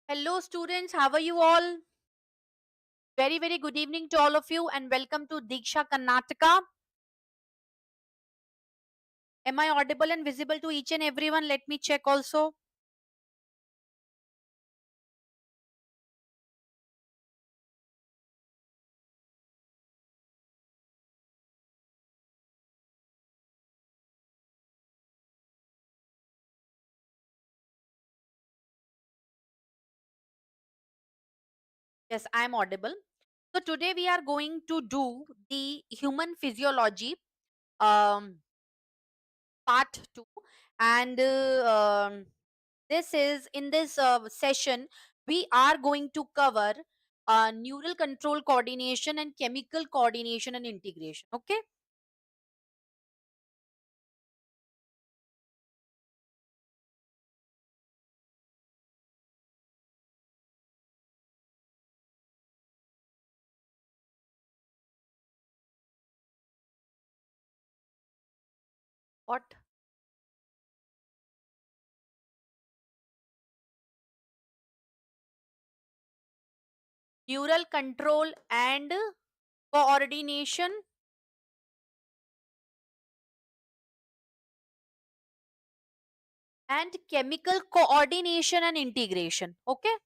Hello, students. How are you all? Very, very good evening to all of you, and welcome to Diksha Karnataka. Am I audible and visible to each and everyone? Let me check also. Yes, I am audible. So, today we are going to do the human physiology um, part 2, and this is in this session we are going to cover neural control coordination and chemical coordination and integration. Okay. What? Neural control and coordination and chemical coordination and integration. Okay.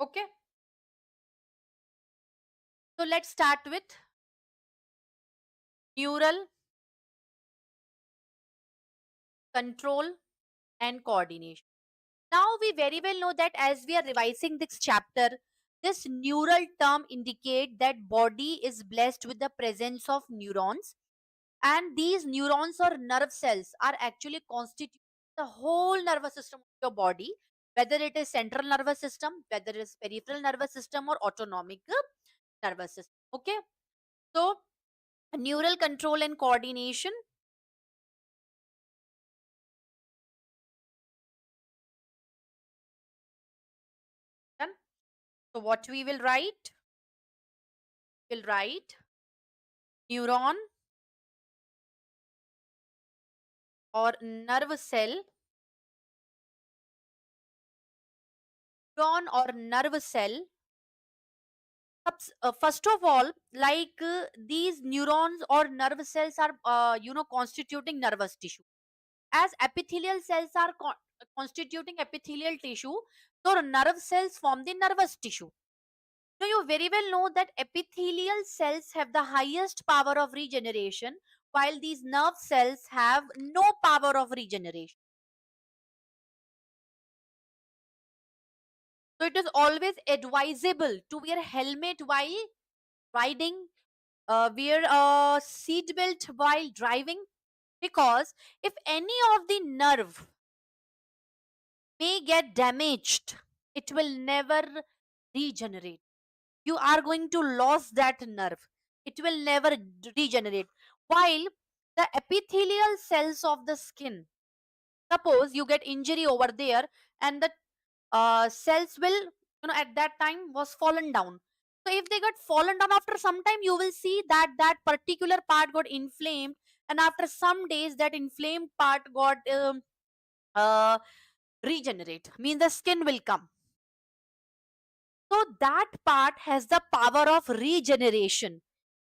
Okay. So let's start with neural control and coordination. Now we very well know that as we are revising this chapter, this neural term indicate that body is blessed with the presence of neurons, and these neurons or nerve cells are actually constitute the whole nervous system of your body, whether it is central nervous system, whether it is peripheral nervous system or autonomic nervous system. Okay. So neural control and coordination. Done. So what we will write? We'll write neuron or nerve cell, neuron or nerve cell. First of all, these neurons or nerve cells are, constituting nervous tissue. As epithelial cells are constituting epithelial tissue, so nerve cells form the nervous tissue. So you very well know that epithelial cells have the highest power of regeneration, while these nerve cells have no power of regeneration. So it is always advisable to wear helmet while riding, wear a seat belt while driving, because if any of the nerve may get damaged, it will never regenerate. You are going to lose that nerve. It will never regenerate. While the epithelial cells of the skin, suppose you get injury over there, and the cells will, at that time was fallen down. So if they got fallen down, after some time you will see that that particular part got inflamed, and after some days that inflamed part got uh, regenerate, means the skin will come. So that part has the power of regeneration.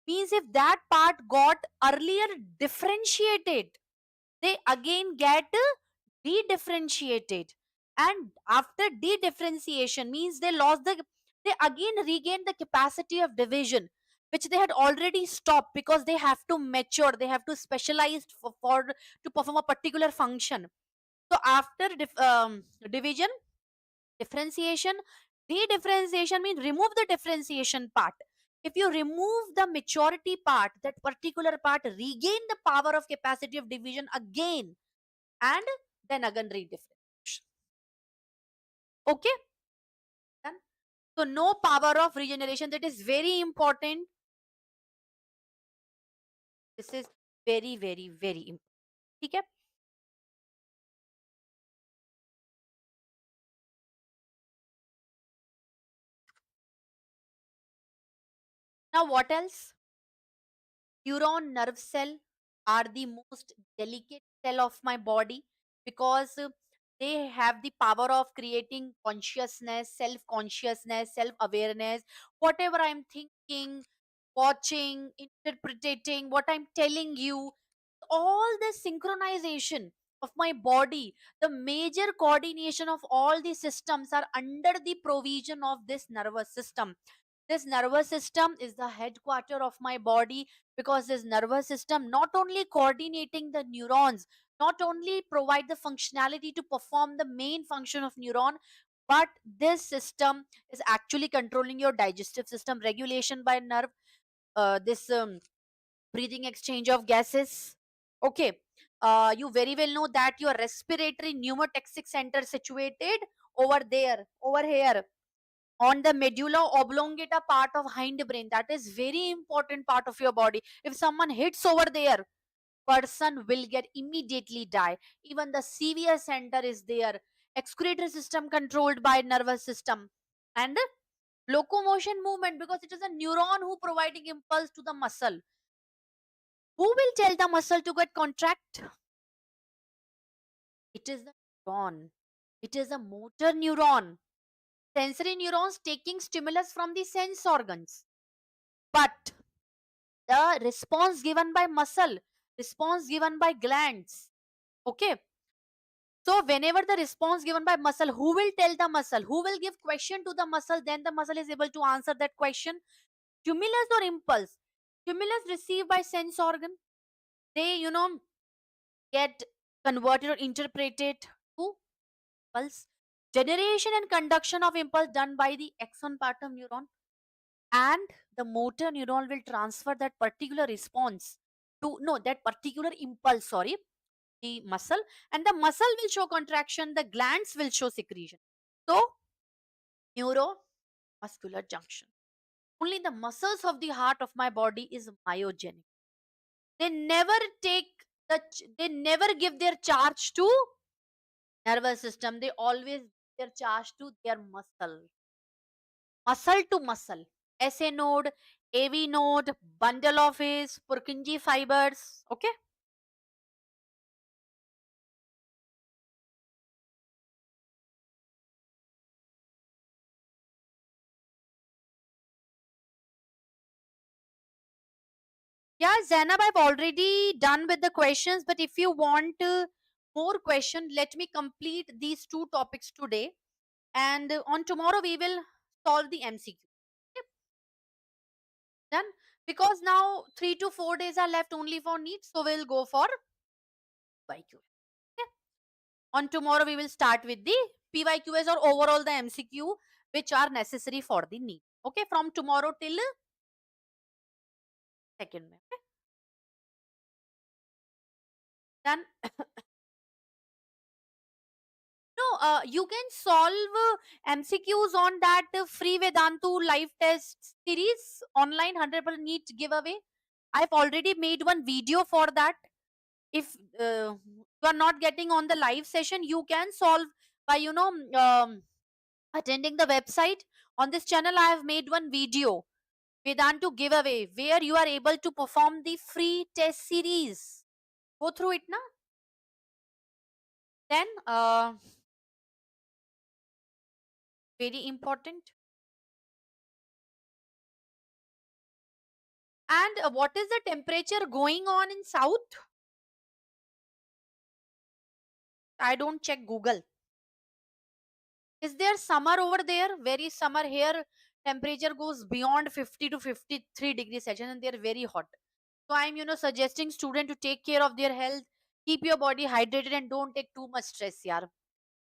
Means if that part got earlier differentiated, they again get de-differentiated. And after de-differentiation means they again regain the capacity of division, which they had already stopped, because they have to mature, they have to specialize for to perform a particular function. So after division, differentiation, de-differentiation means remove the differentiation part. If you remove the maturity part, that particular part regain the power of capacity of division again, and then again redifferentiation. Okay. Done. So no power of regeneration, that is very important. This is very very very important. ठीक है. Now what else? Neuron nerve cell are the most delicate cell of my body because they have the power of creating consciousness, self consciousness, self awareness. Whatever I'm thinking, watching, interpreting, what I'm telling you, all this synchronization of my body, the major coordination of all the systems are under the provision of this nervous system. This nervous system is the headquarter of my body, because this nervous system not only coordinating the neurons, not only provide the functionality to perform the main function of neuron, but this system is actually controlling your digestive system, regulation by nerve, this breathing, exchange of gases. Okay. You very well know that your respiratory pneumotaxic center situated over there, over here, on the medulla oblongata part of hindbrain. That is very important part of your body. If someone hits over there, person will get immediately die. Even the severe center is there. Excretory system controlled by nervous system. And locomotion movement, because it is a neuron who providing impulse to the muscle. Who will tell the muscle to get contract? It is the neuron. It is a motor neuron. Sensory neurons taking stimulus from the sense organs. But the response given by muscle, response given by glands. Okay. So whenever the response given by muscle, who will tell the muscle? Who will give question to the muscle? Then the muscle is able to answer that question. Stimulus or impulse? Stimulus received by sense organ. They, get converted or interpreted to impulse. Generation and conduction of impulse done by the axon partum neuron, and the motor neuron will transfer that particular response to, no, that particular impulse, sorry, the muscle, and the muscle will show contraction, the glands will show secretion. So neuromuscular junction, only the muscles of the heart of my body is myogenic. They never take they never give their charge to nervous system. They always give their charge to their muscle, muscle to muscle. SA node, AV node, bundle of his Purkinje fibers. Okay. Yeah, Zainab, I've already done with the questions, but if you want more question, let me complete these two topics today, and on tomorrow we will solve the MCQ. Okay, done. Because now 3 to 4 days are left only for NEET, so we'll go for PYQ. Okay. On tomorrow we will start with the PYQs, or overall the MCQ which are necessary for the NEET. Okay, from tomorrow till 2nd May. Okay, done. No, you can solve MCQs on that free Vedantu live test series online 100% NEET giveaway. I've already made one video for that. If you are not getting on the live session, you can solve by, attending the website. On this channel, I have made one video, Vedantu giveaway, where you are able to perform the free test series. Go through it now. Then, very important. And what is the temperature going on in South? I don't check Google. Is there summer over there? Very summer here. Temperature goes beyond 50 to 53 degrees Celsius, and they're very hot. So I'm, suggesting student to take care of their health, keep your body hydrated, and don't take too much stress, yaar.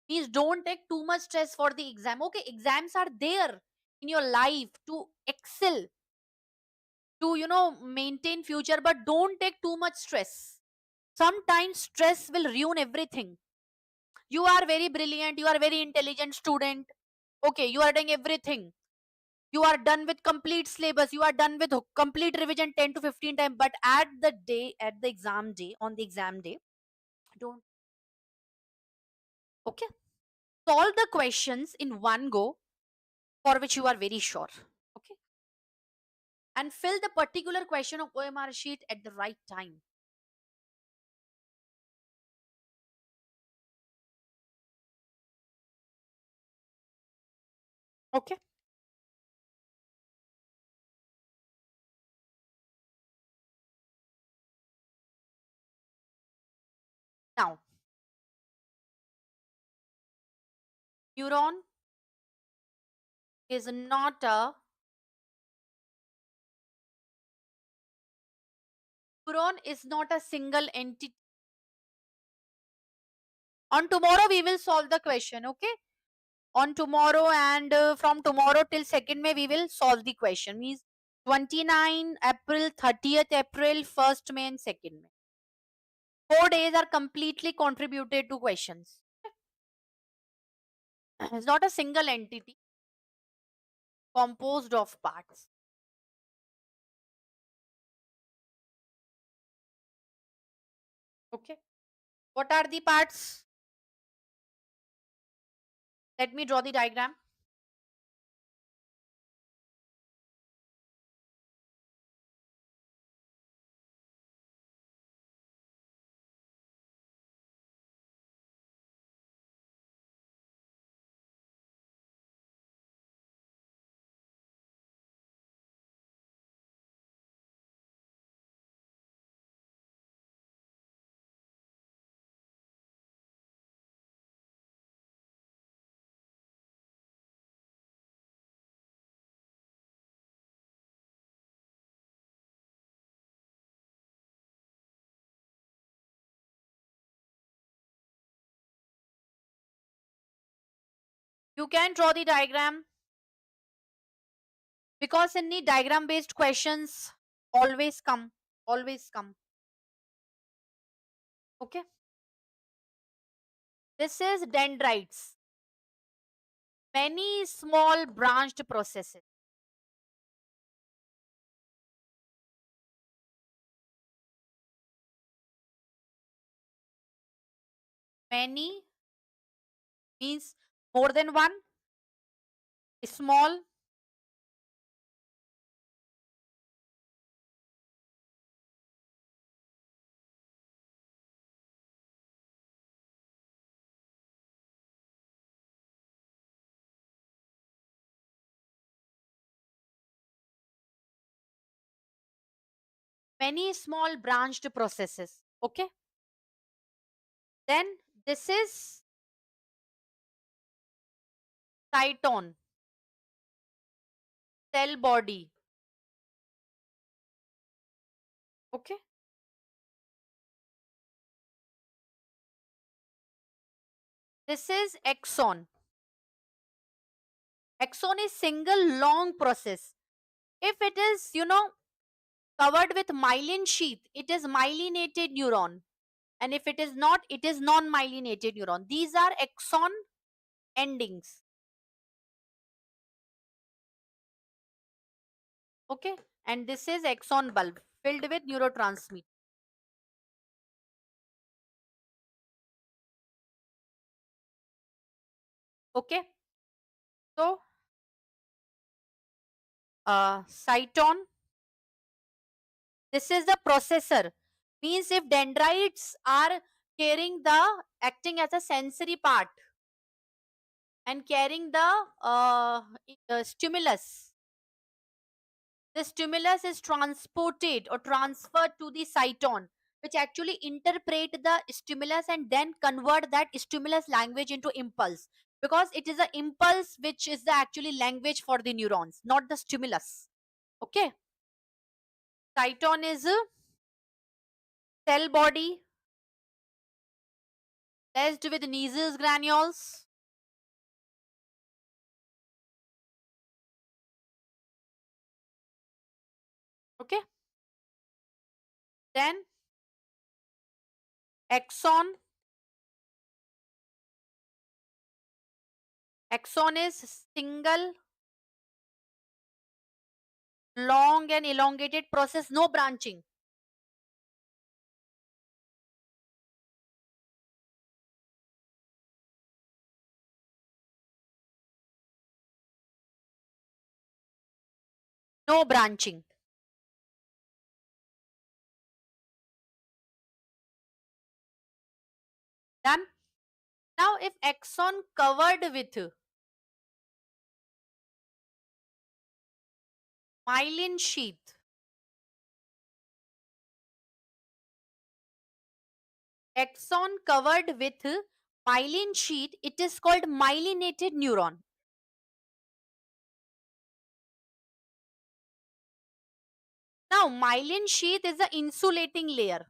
Means don't take too much stress for the exam. Okay, exams are there in your life to excel, to, maintain future, but don't take too much stress. Sometimes stress will ruin everything. You are very brilliant, you are very intelligent student. Okay, you are doing everything. You are done with complete syllabus, you are done with complete revision 10 to 15 times, but at the day, at the exam day, on the exam day, don't. Okay, solve the questions in one go for which you are very sure. Okay, and fill the particular question of OMR sheet at the right time. Okay, now neuron is not a neuron is not a single entity. On tomorrow we will solve the question. Okay, on tomorrow, and from tomorrow till 2nd May we will solve the question. Means 29 April, 30th April, 1st May and 2nd May. 4 days are completely contributed to questions. It's not a single entity composed of parts. Okay, what are the parts? Let me draw the diagram. You can draw the diagram, because in the diagram based questions always come, always come. Okay, this is dendrites, many small branched processes. Many means more than one, small many small branched processes. Okay, then this is cytone, cell body. Okay, this is axon. Axon is single long process. If it is, covered with myelin sheath, it is myelinated neuron, and if it is not, it is non myelinated neuron. These are axon endings. Okay, and this is axon bulb filled with neurotransmitter. Okay, so cytone, this is the processor. Means if dendrites are carrying the acting as a sensory part and carrying the stimulus, the stimulus is transported or transferred to the cytone, which actually interpret the stimulus and then convert that stimulus language into impulse, because it is the impulse which is the actually language for the neurons, not the stimulus. Okay, cytone is a cell body laced with Nee's granules. Okay, then axon. Axon is single long and elongated process, no branching. No branching. Done. Now if axon covered with myelin sheath, axon covered with myelin sheath, it is called myelinated neuron. Now myelin sheath is the insulating layer.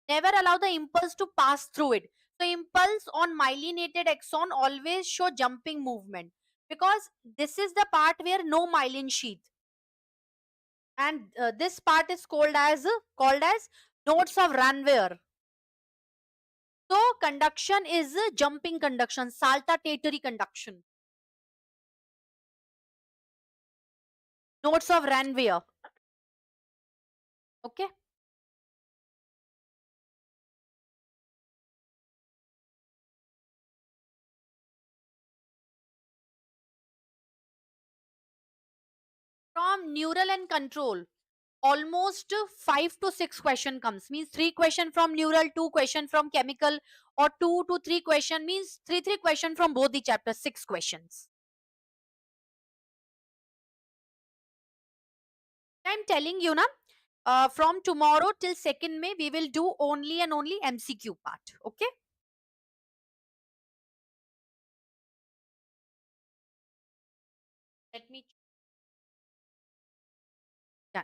Never allow the impulse to pass through it. So impulse on myelinated axon always show jumping movement, because this is the part where no myelin sheath, and this part is called as nodes of Ranvier. So conduction is jumping conduction, saltatory conduction, nodes of Ranvier. Okay. From neural and control, almost 5 to 6 question comes, means 3 question from neural, 2 question from chemical, or 2 to 3 question, means 3 question from both the chapters, 6 questions. I'm telling you na, from tomorrow till 2nd May we will do only and only MCQ part. Okay. Let me. Yeah.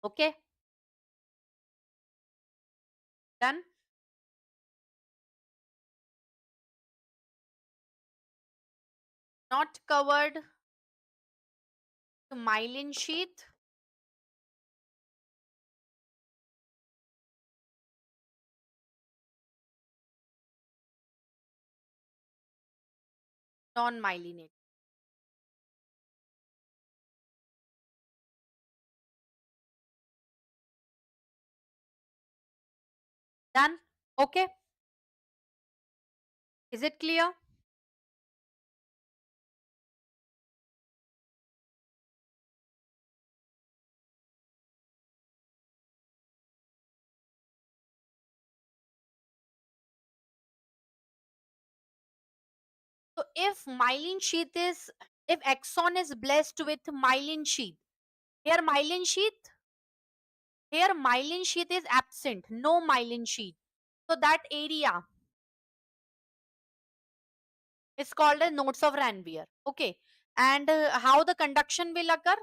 Okay. Done. Not covered myelin sheath, non myelinate. Done. Okay. Is it clear? So if axon is blessed with myelin sheath, here myelin sheath, here myelin sheath is absent, no myelin sheath. So that area is called as nodes of Ranvier. Okay. And how the conduction will occur?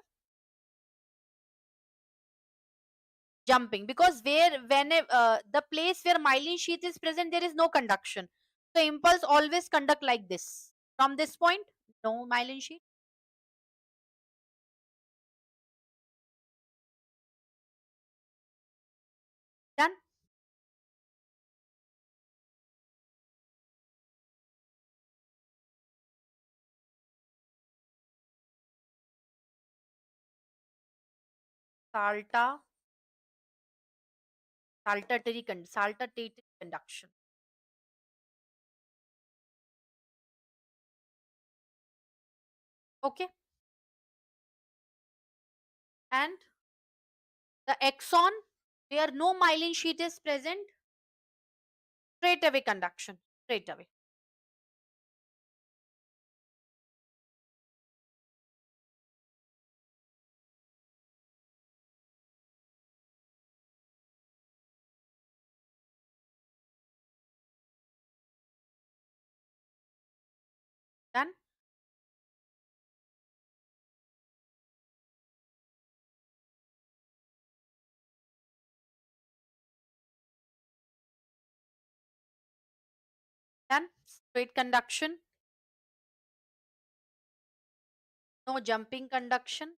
Jumping, because the place where myelin sheath is present, there is no conduction. So impulse always conduct like this. From this point, no myelin sheath. Done. Salta, saltatory conduction. Okay. And the axon, where no myelin sheath is present, straight away conduction, straight away. Done. Done. Straight conduction, no jumping conduction.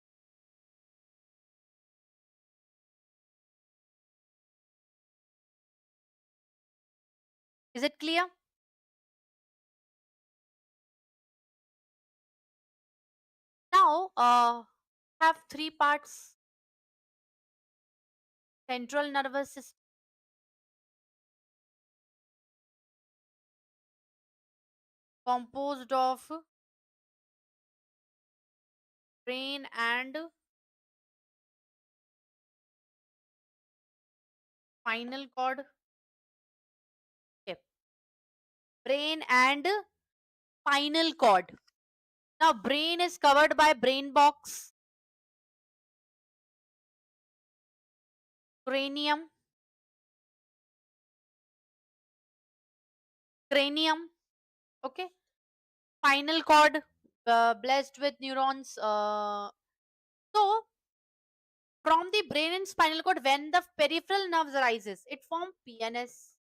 Is it clear? Now, have three parts: central nervous system, composed of brain and spinal cord. Okay. Brain and spinal cord. Now, brain is covered by brain box, cranium, cranium. Okay. Spinal cord, blessed with neurons. So, from the brain and spinal cord, when the peripheral nerves arises, it forms PNS,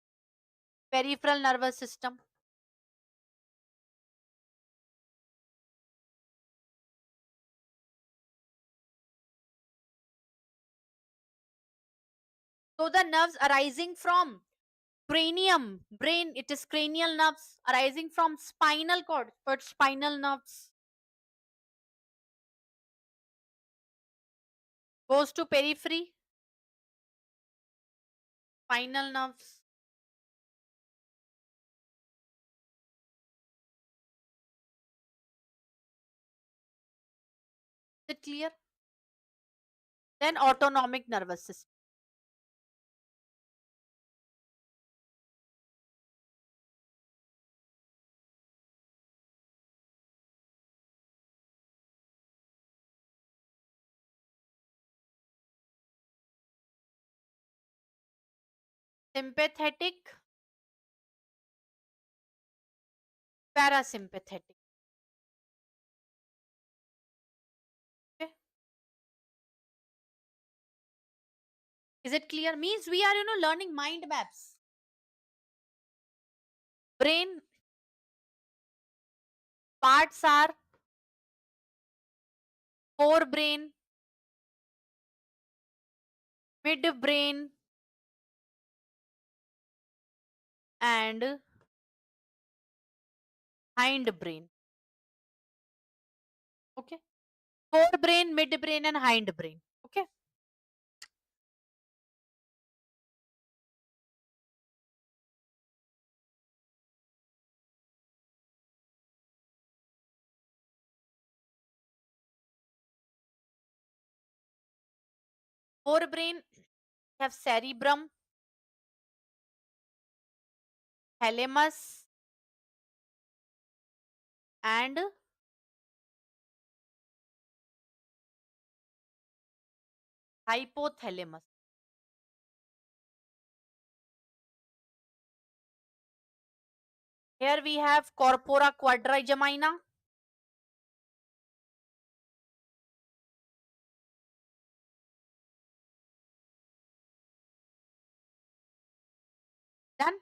peripheral nervous system. So, the nerves arising from cranium, brain, it is cranial nerves arising from spinal cord, but spinal nerves goes to periphery, spinal nerves. Is it clear? Then autonomic nervous system. Sympathetic, parasympathetic. Okay. Is it clear? Means we are, learning mind maps. Brain parts are forebrain, midbrain, and hindbrain. Okay. Forebrain, midbrain, and hindbrain. Okay. Forebrain have cerebrum, thalamus, and hypothalamus. Here we have corpora quadrigemina, done,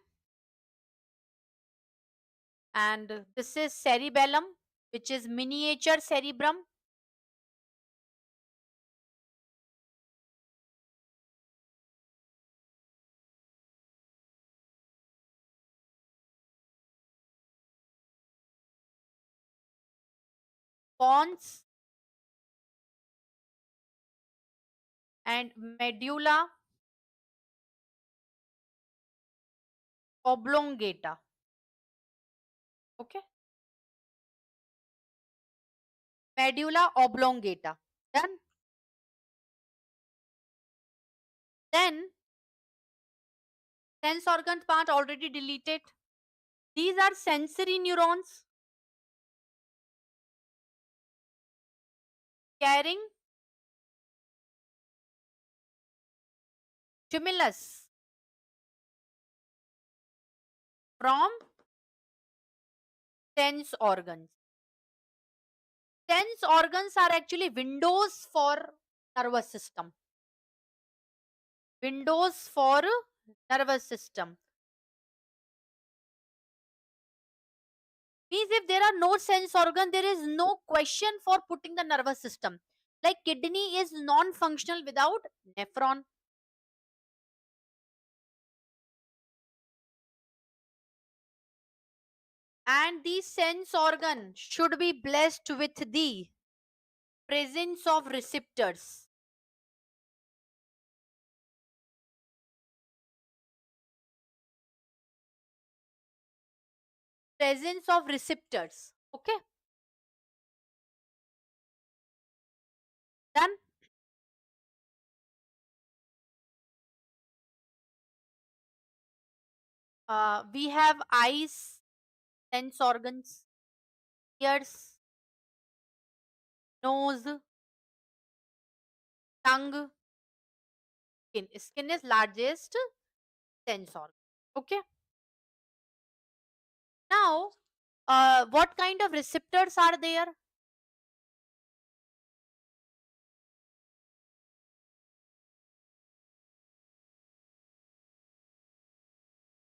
and this is cerebellum, which is miniature cerebrum. Pons and medulla oblongata. Okay, medulla oblongata. Done. Then sense organ part already deleted. These are sensory neurons carrying stimulus from sense organs. Sense organs are actually windows for nervous system. Windows for nervous system. Means if there are no sense organ, there is no question for putting the nervous system. Like kidney is non-functional without nephron. And the sense organ should be blessed with the presence of receptors. Presence of receptors. Okay, done. We have eyes, sense organs, ears, nose, tongue, skin. Skin is largest sense organ. Okay. Now, what kind of receptors are there?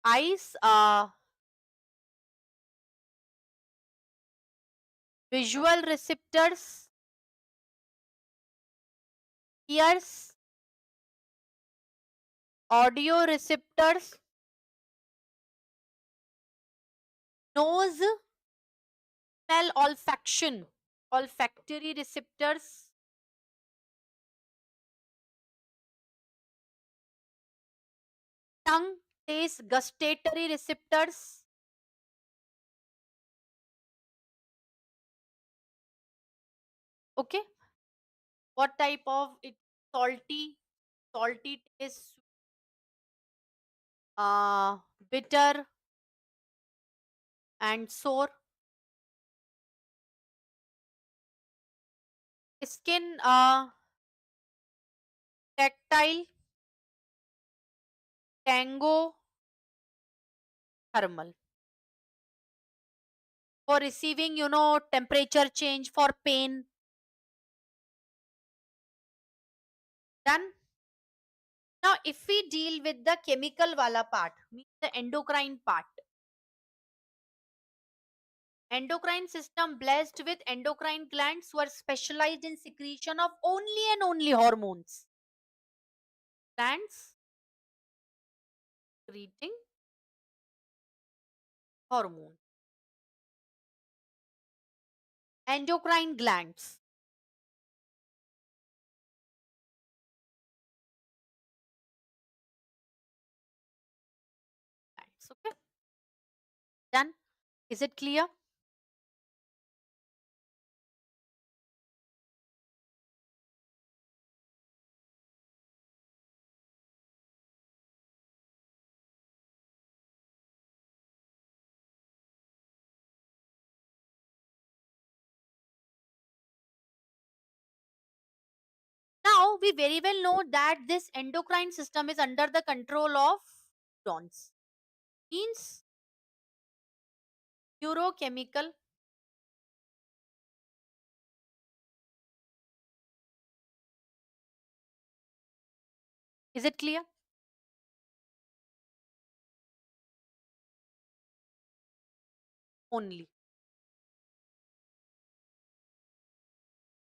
Eyes, visual receptors, ears, audio receptors, nose, smell olfaction, olfactory receptors, tongue, taste, gustatory receptors. Okay, what type of it? Salty, salty taste, uh, bitter and sour. Skin, tactile, tango, thermal. For receiving, temperature change, for pain. Done. Now, if we deal with the chemical wala part, means the endocrine part, endocrine system blessed with endocrine glands who are specialized in secretion of only and only hormones. Glands secreting hormones. Endocrine glands. Glands. Okay. Done. Is it clear? Now we very well know that this endocrine system is under the control of neurons. Means neurochemical. Is it clear? Only.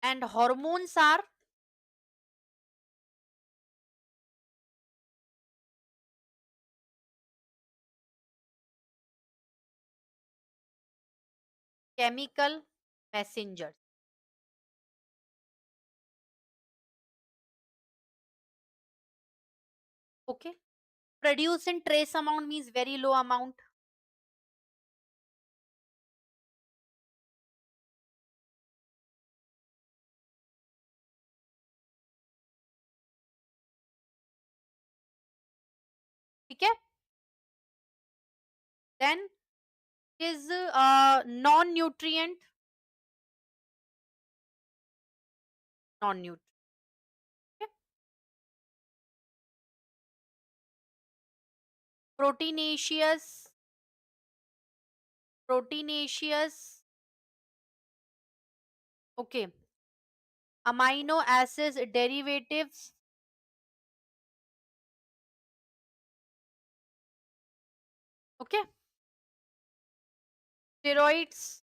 And hormones are chemical messengers. Okay. Produce in trace amount means very low amount. Okay. Then is non-nutrient, non-nutrient. Okay. Proteinaceous, proteinaceous. Okay. Amino acids derivatives. Okay. Steroids.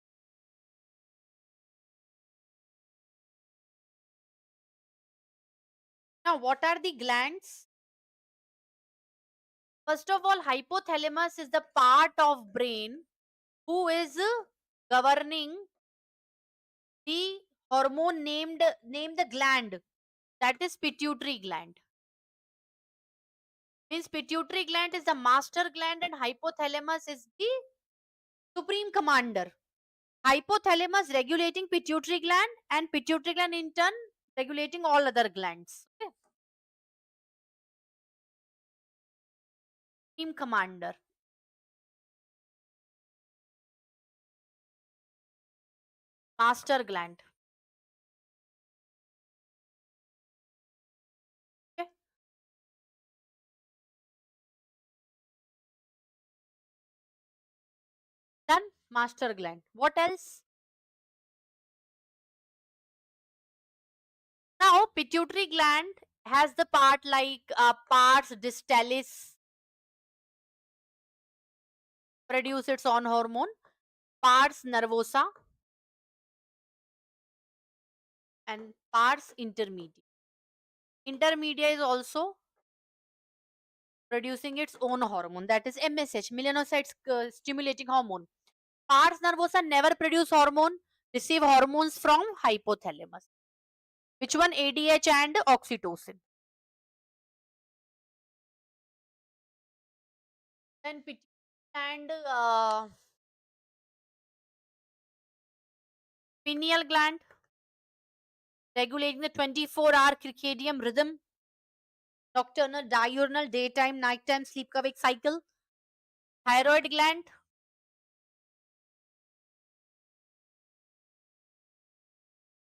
Now, what are the glands? First of all, hypothalamus is the part of brain who is governing the hormone name the gland, that is pituitary gland. Means pituitary gland is the master gland and hypothalamus is the supreme commander. Hypothalamus regulating pituitary gland and pituitary gland in turn regulating all other glands. Okay. Supreme commander. Master gland. Okay. Done. Master gland. What else? Now pituitary gland has the part like pars distalis produce its own hormone, pars nervosa and pars intermedia. Intermedia is also producing its own hormone, that is MSH, melanocyte stimulating hormone. Pars nervosa never produce hormone, receive hormones from hypothalamus. Which one? ADH and oxytocin. Then pituitary and pineal gland regulating the 24-hour circadian rhythm, nocturnal, diurnal, daytime, nighttime, sleep wake cycle. Thyroid gland,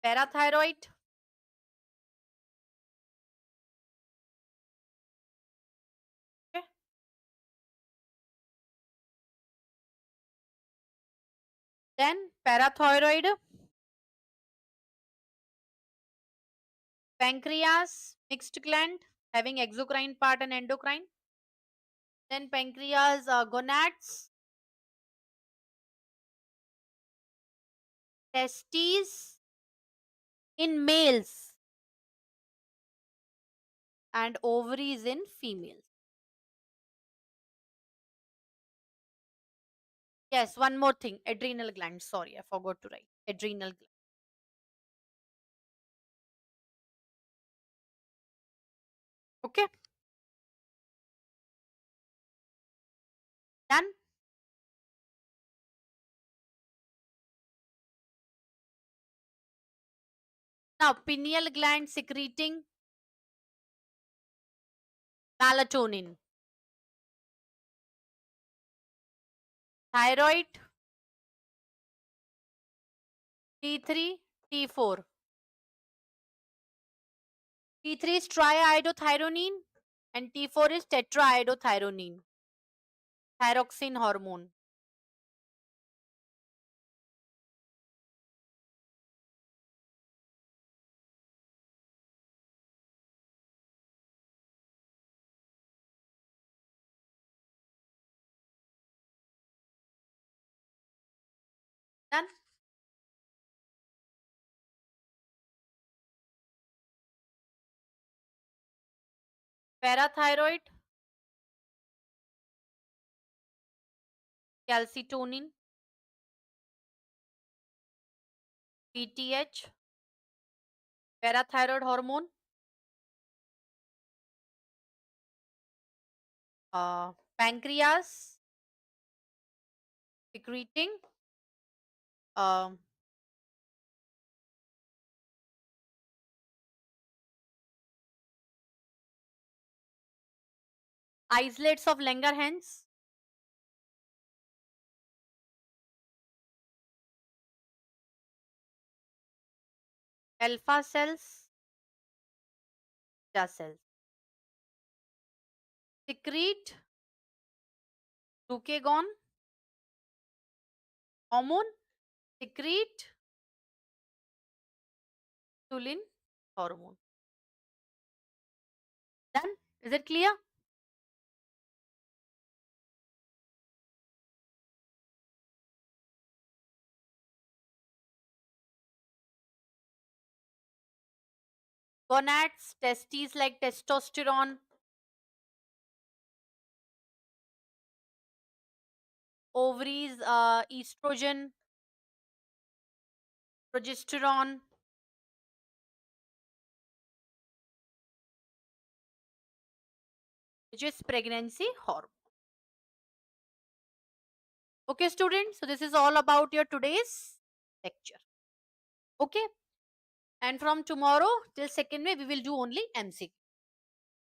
parathyroid, okay. Then parathyroid, pancreas, mixed gland having exocrine part and endocrine. Then pancreas, gonads, testes in males and ovaries in females. Yes, one more thing, adrenal gland. Sorry, I forgot to write. Adrenal gland. Okay, done. Now, pineal gland secreting melatonin. Thyroid, T3, T4. T3 is triiodothyronine and T4 is tetraiodothyronine. Thyroxine hormone. Done. Parathyroid, calcitonin, PTH, parathyroid hormone, pancreas secreting uh, islets of Langerhans, alpha cells, beta cells. Secrete glucagon hormone, secrete insulin hormone. Done. Is it clear? Gonads, testes like testosterone, ovaries, estrogen, progesterone, which is pregnancy hormone. Okay, students, so this is all about your today's lecture. Okay, and from tomorrow till second way, we will do only MCQ.